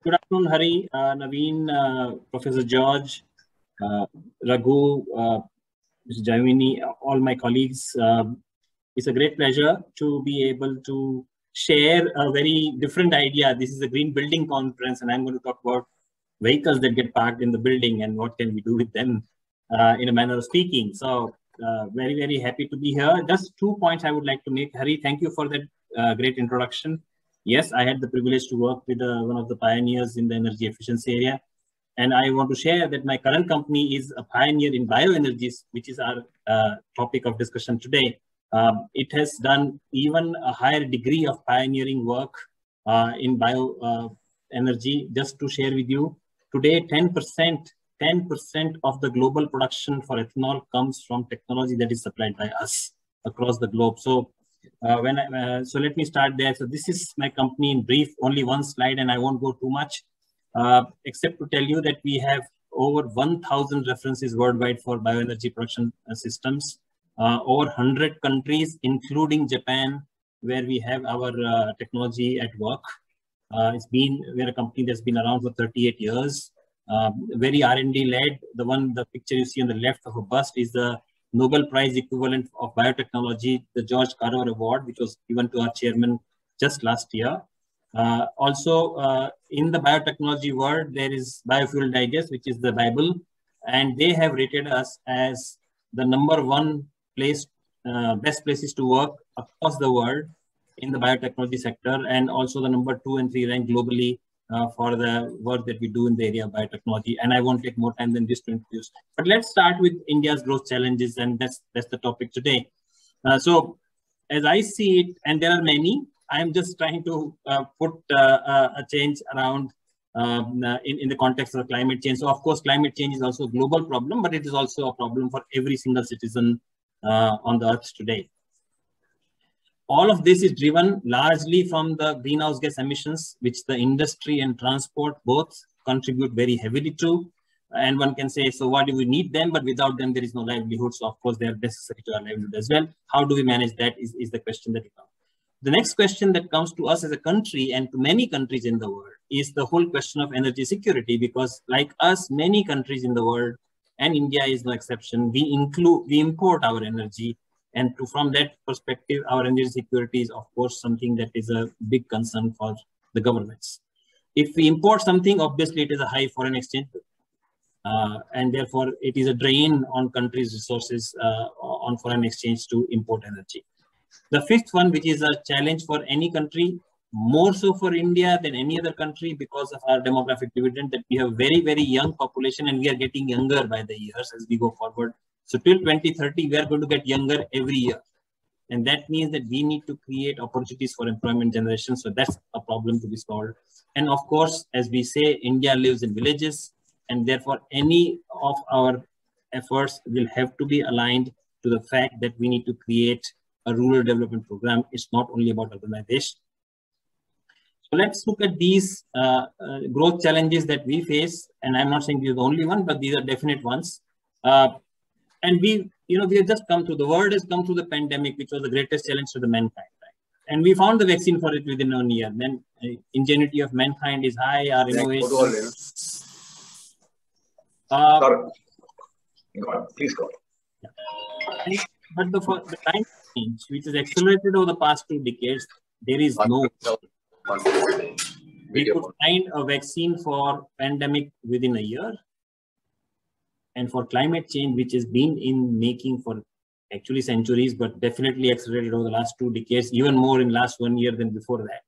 Good afternoon, Hari, Naveen, Professor George, Raghu, Mr. Javini, all my colleagues. It's a great pleasure to be able to share a very different idea. This is a green building conference, and I'm going to talk about vehicles that get parked in the building and what can we do with them in a manner of speaking. So very, very happy to be here. Just 2 points I would like to make. Hari, thank you for that great introduction. Yes, I had the privilege to work with one of the pioneers in the energy efficiency area. And I want to share that my current company is a pioneer in bioenergies, which is our topic of discussion today. It has done even a higher degree of pioneering work in bioenergy. Just to share with you, today 10% of the global production for ethanol comes from technology that is supplied by us across the globe. So so let me start there. So this is my company in brief, only one slide, and I won't go too much, except to tell you that we have over 1,000 references worldwide for bioenergy production systems, over 100 countries, including Japan, where we have our technology at work. We're a company that's been around for 38 years, very R&D led. The picture you see on the left of a bust is the Nobel Prize equivalent of biotechnology, the George Carver Award, which was given to our chairman just last year. Also, in the biotechnology world, there is Biofuel Digest, which is the Bible, and they have rated us as the #1 place, best places to work across the world in the biotechnology sector, and also the #2 and 3 rank globally for the work that we do in the area of biotechnology. And I won't take more time than this to introduce. But let's start with India's growth challenges, and that's the topic today. So as I see it, and there are many, I'm just trying to put a change around in the context of climate change. So of course, climate change is also a global problem, but it is also a problem for every single citizen on the earth today. All of this is driven largely from the greenhouse gas emissions, which the industry and transport both contribute very heavily to. And one can say, so why do we need them? But without them, there is no livelihood. So of course, they are necessary to our livelihood as well. How do we manage that is the question that comes. The next question that comes to us as a country and to many countries in the world is the whole question of energy security, because like us, many countries in the world, and India is no exception, we import our energy. And from that perspective, our energy security is, of course, something that is a big concern for the governments. If we import something, obviously, it is a high foreign exchange. And therefore, it is a drain on countries' resources on foreign exchange to import energy. The fifth one, which is a challenge for any country, more so for India than any other country because of our demographic dividend, that we have very, very young population and we are getting younger by the years as we go forward. So till 2030, we are going to get younger every year. And that means that we need to create opportunities for employment generation. So that's a problem to be solved. And of course, as we say, India lives in villages, and therefore any of our efforts will have to be aligned to the fact that we need to create a rural development program. It's not only about urbanization. So let's look at these growth challenges that we face. And I'm not saying these are the only one, but these are definite ones. And we have just come through, the world has come through the pandemic, which was the greatest challenge to the mankind, right? And we found the vaccine for it within 1 year. Then ingenuity of mankind is high, our innovation. Sorry. Please go. Yeah. But the climate change, which has accelerated over the past 2 decades, there is no. We could find a vaccine for pandemic within a year. And for climate change, which has been in making for actually centuries, but definitely accelerated over the last 2 decades, even more in last 1 year than before that,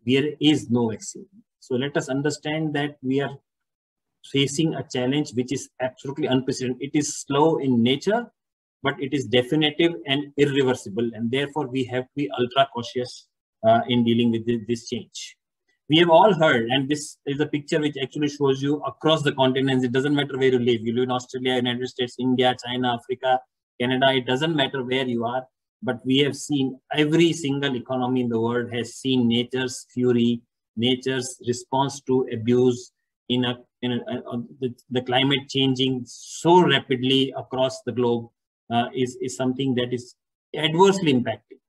there is no vaccine. So let us understand that we are facing a challenge which is absolutely unprecedented. It is slow in nature, but it is definitive and irreversible. And therefore, we have to be ultra cautious in dealing with this change. We have all heard, and this is a picture which actually shows you across the continents. It doesn't matter where you live. You live in Australia, United States, India, China, Africa, Canada. It doesn't matter where you are. But we have seen every single economy in the world has seen nature's fury, nature's response to abuse the climate changing so rapidly across the globe is something that is adversely impacting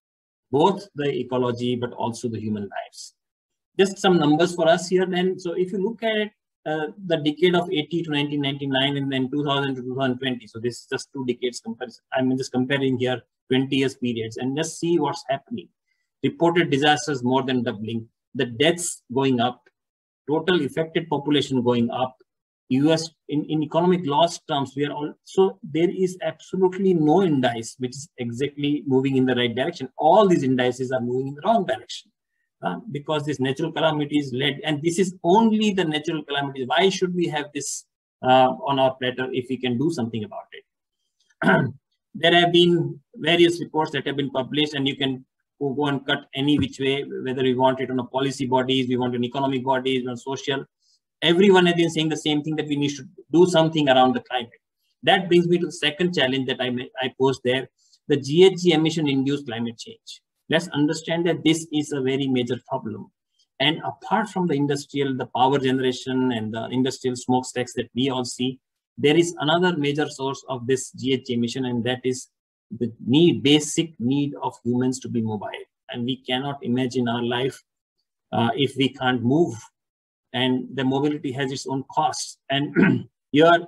both the ecology but also the human lives. just some numbers for us here then. So if you look at the decade of 80 to 1999 and then 2000 to 2020, so this is just 2 decades comparison. I'm just comparing here 20 years periods and just see what's happening. Reported disasters more than doubling, the deaths going up, total affected population going up. US in economic loss terms, we are all, so there is absolutely no indice which is exactly moving in the right direction. All these indices are moving in the wrong direction because this natural calamities led, and this is only the natural calamities. Why should we have this on our platter if we can do something about it? There have been various reports that have been published, and you can go and cut any which way, whether we want it on a policy bodies, we want an economic bodies, on social. Everyone has been saying the same thing, that we need to do something around the climate. That brings me to the second challenge that I posed there, the GHG emission induced climate change. Let's understand that this is a very major problem. And apart from the industrial, the power generation and the industrial smokestacks that we all see, there is another major source of this GHG emission, and that is the basic need of humans to be mobile. And we cannot imagine our life if we can't move. And the mobility has its own costs. And here,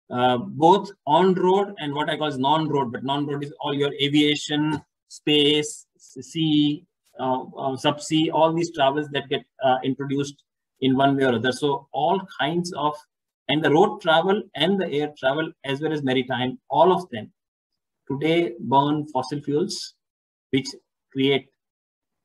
both on-road and what I call is non-road, but non-road is all your aviation, space, sea, subsea, all these travels that get introduced in one way or other. So all kinds of, and the road travel and the air travel as well as maritime, all of them today burn fossil fuels, which create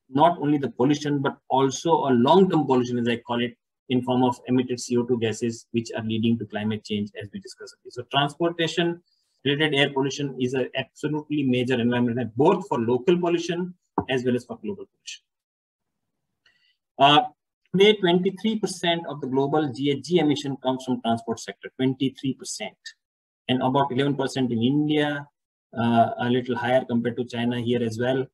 not only the pollution, but also a long-term pollution, as I call it, in form of emitted CO2 gases, which are leading to climate change, as we discussed. So transportation related air pollution is an absolutely major environment, both for local pollution as well as for global pollution. Today, 23% of the global GHG emission comes from transport sector, 23%, and about 11% in India, a little higher compared to China here as well.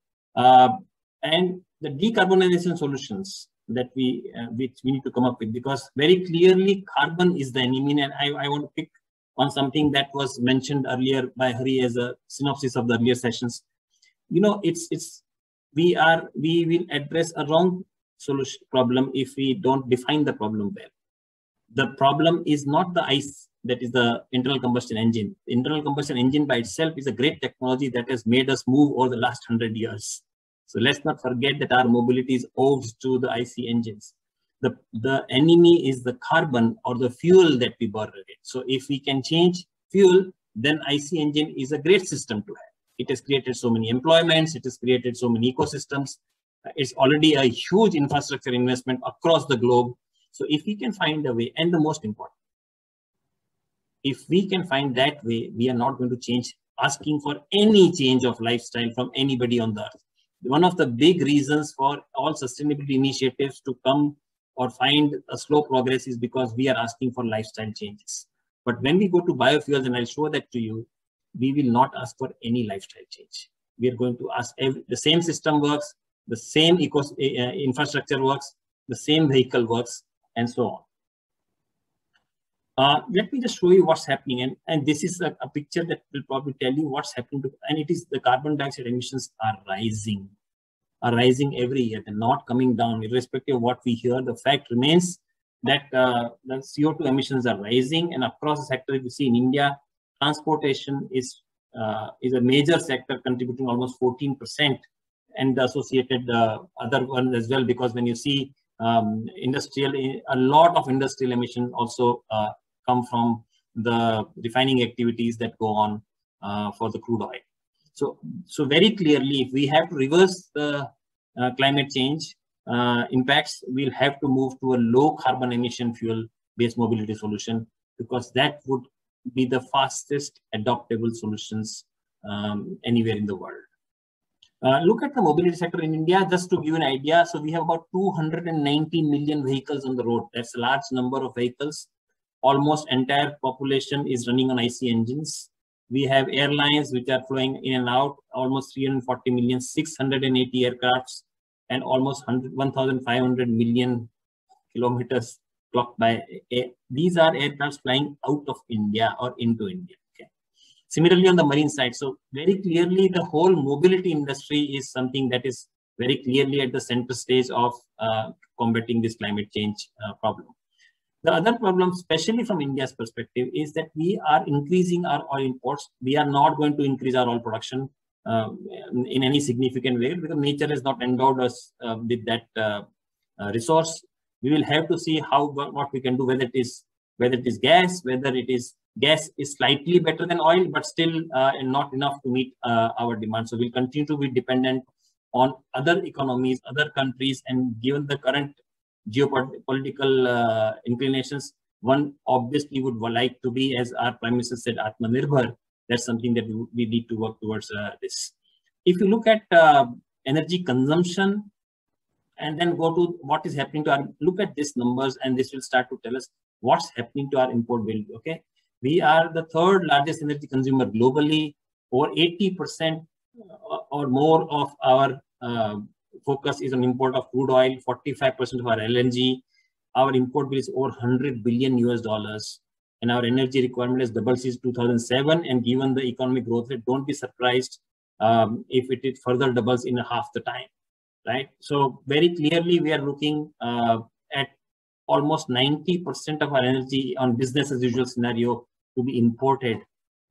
And the decarbonization solutions that which we need to come up with, because very clearly carbon is the enemy. And I want to pick on something that was mentioned earlier by Hari as a synopsis of the earlier sessions. You know, we will address a wrong solution problem if we don't define the problem well. The problem is not the ICE, that is the internal combustion engine. The internal combustion engine by itself is a great technology that has made us move over the last 100 years. So let's not forget that our mobility is owed to the IC engines. The enemy is the carbon or the fuel that we burn again. So if we can change fuel, then IC engine is a great system to have. It has created so many employments. It has created so many ecosystems. It's already a huge infrastructure investment across the globe. So if we can find a way, and the most important, if we can find that way, we are not going to change, asking for any change of lifestyle from anybody on the earth. One of the big reasons for all sustainability initiatives to come or find a slow progress is because we are asking for lifestyle changes. But when we go to biofuels, and I'll show that to you, we will not ask for any lifestyle change. We are going to ask the same system works, the same infrastructure works, the same vehicle works, and so on. Let me just show you what's happening. And this is a picture that will probably tell you what's happening to, and it is the carbon dioxide emissions are rising every year. They're not coming down, irrespective of what we hear. The fact remains that the CO2 emissions are rising, and across the sector, if you see in India, transportation is a major sector contributing almost 14%, and the associated other ones as well, because when you see industrial, a lot of industrial emissions also come from the refining activities that go on for the crude oil. So very clearly, if we have to reverse the climate change impacts, we'll have to move to a low carbon emission fuel-based mobility solution, because that would be the fastest adoptable solutions anywhere in the world. Look at the mobility sector in India, just to give you an idea. So we have about 290 million vehicles on the road. That's a large number of vehicles. Almost entire population is running on IC engines. We have airlines which are flying in and out, almost 340 million, 680 aircrafts, and almost 1,500 million kilometers clocked by air. These are aircrafts flying out of India or into India. Okay. Similarly, on the marine side, so very clearly the whole mobility industry is something that is very clearly at the center stage of combating this climate change problem. The other problem, especially from India's perspective, is that we are increasing our oil imports. We are not going to increase our oil production in any significant way because nature has not endowed us with that resource. We will have to see what we can do, whether it is gas, gas is slightly better than oil, but still not enough to meet our demand. So we'll continue to be dependent on other economies, other countries, and given the current geopolitical inclinations, one obviously would like to be, as our Prime Minister said, Atmanirbhar. That's something that we need to work towards this. If you look at energy consumption and then go to what is happening to our, look at these numbers, and this will start to tell us what's happening to our import bill. Okay, we are the third largest energy consumer globally. Over 80% or more of our focus is on import of crude oil, 45% of our LNG. Our import bill is over $100 billion US, and our energy requirement has doubled since 2007. And given the economic growth rate, don't be surprised if it further doubles in half the time, right? So very clearly, we are looking at almost 90% of our energy on business as usual scenario to be imported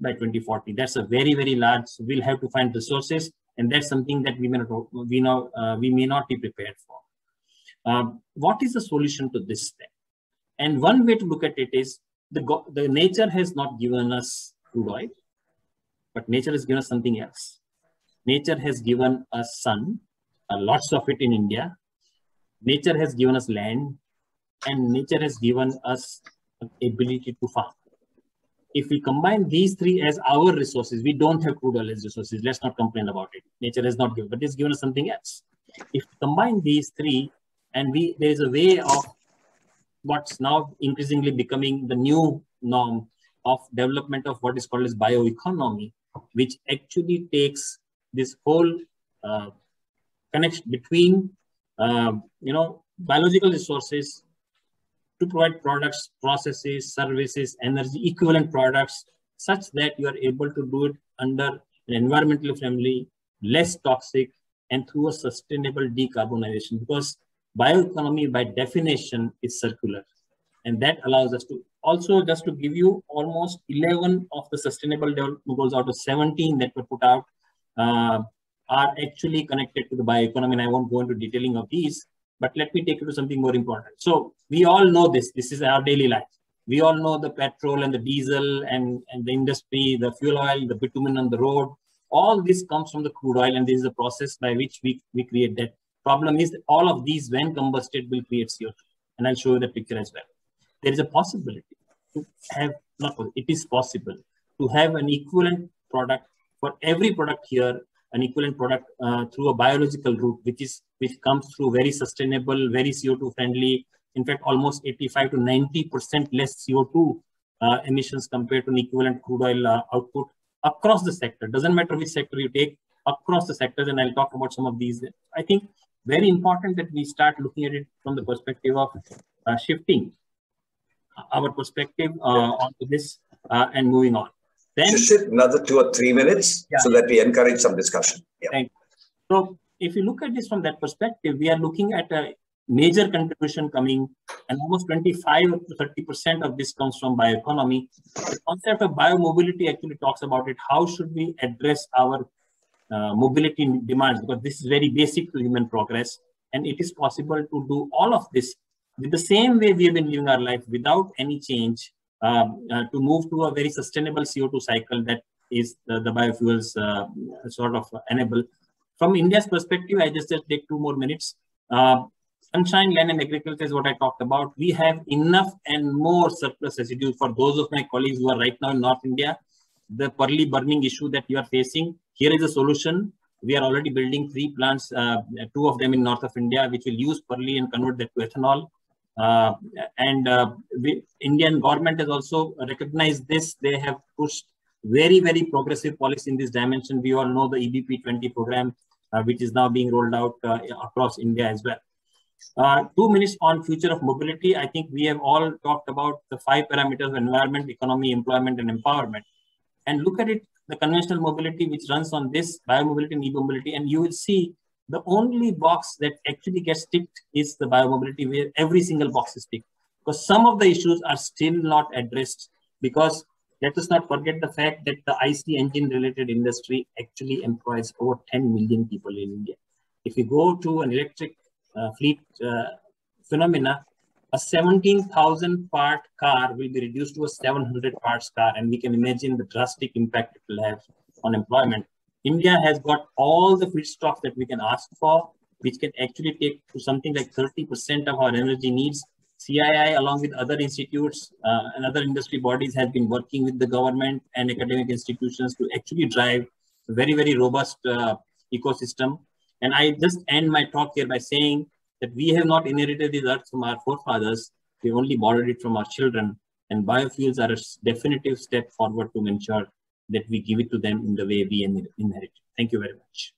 by 2040. That's a very, very large. We'll have to find resources, and that's something that we may not be prepared for. What is the solution to this thing? And one way to look at it is the nature has not given us crude oil, but nature has given us something else. Nature has given us sun, lots of it in India. Nature has given us land, and nature has given us ability to farm. If we combine these three as our resources, we don't have crude oil as resources. Let's not complain about it. Nature has not given, but it's given us something else. If we combine these three, and there is a way of what's now increasingly becoming the new norm of development of what is called as bioeconomy, which actually takes this whole connection between biological resources to provide products, processes, services, energy equivalent products, such that you are able to do it under an environmentally friendly, less toxic, and through a sustainable decarbonization. Because bioeconomy by definition is circular, and that allows us to also, just to give you, almost 11 of the sustainable development goals out of 17 that were put out are actually connected to the bioeconomy, and I won't go into detailing of these, but let me take you to something more important. So we all know this is our daily life. We all know the petrol and the diesel and the industry, the fuel oil, the bitumen on the road, all this comes from the crude oil, and this is a process by which we create that. Problem is that all of these, when combusted, will create CO2, and I'll show you the picture as well. There is a possibility to have, it is possible to have an equivalent product for every product here, an equivalent product through a biological route, which comes through very sustainable, very CO2 friendly. In fact, almost 85 to 90% less CO2 emissions compared to an equivalent crude oil output across the sector. Doesn't matter which sector you take, across the sectors, and I'll talk about some of these. I think very important that we start looking at it from the perspective of shifting our perspective onto this and moving on. Then, Shishir, another 2 or 3 minutes so that we encourage some discussion. Yeah. Right. So if you look at this from that perspective, we are looking at a major contribution coming, and almost 25 to 30% of this comes from bioeconomy. The concept of biomobility actually talks about it. How should we address our mobility demands? Because this is very basic to human progress, and it is possible to do all of this with the same way we have been living our life without any change, to move to a very sustainable CO2 cycle that is the biofuels sort of enable. From India's perspective, I just take 2 more minutes. Sunshine, land and agriculture is what I talked about. We have enough and more surplus residue. For those of my colleagues who are right now in North India, the pearly burning issue that you are facing, here is a solution. We are already building 3 plants, 2 of them in north of India, which will use pearly and convert that to ethanol. Indian government has also recognized this. They have pushed very, very progressive policy in this dimension. We all know the EBP 20 program, which is now being rolled out across India as well. 2 minutes on future of mobility. I think we have all talked about the 5 parameters of environment, economy, employment, and empowerment. And look at it, the conventional mobility, which runs on this, biomobility and e-mobility, and you will see The only box that actually gets ticked is the biomobility, where every single box is ticked. Because some of the issues are still not addressed, because let us not forget the fact that the IC engine related industry actually employs over 10 million people in India. If you go to an electric fleet phenomena, a 17,000 part car will be reduced to a 700 parts car, and we can imagine the drastic impact it will have on employment. India has got all the feedstocks that we can ask for, which can actually take to something like 30% of our energy needs. CII, along with other institutes and other industry bodies, has been working with the government and academic institutions to actually drive a very, very robust ecosystem. And I just end my talk here by saying that we have not inherited this earth from our forefathers, we only borrowed it from our children. And biofuels are a definitive step forward to ensure that we give it to them in the way we inherit. Thank you very much.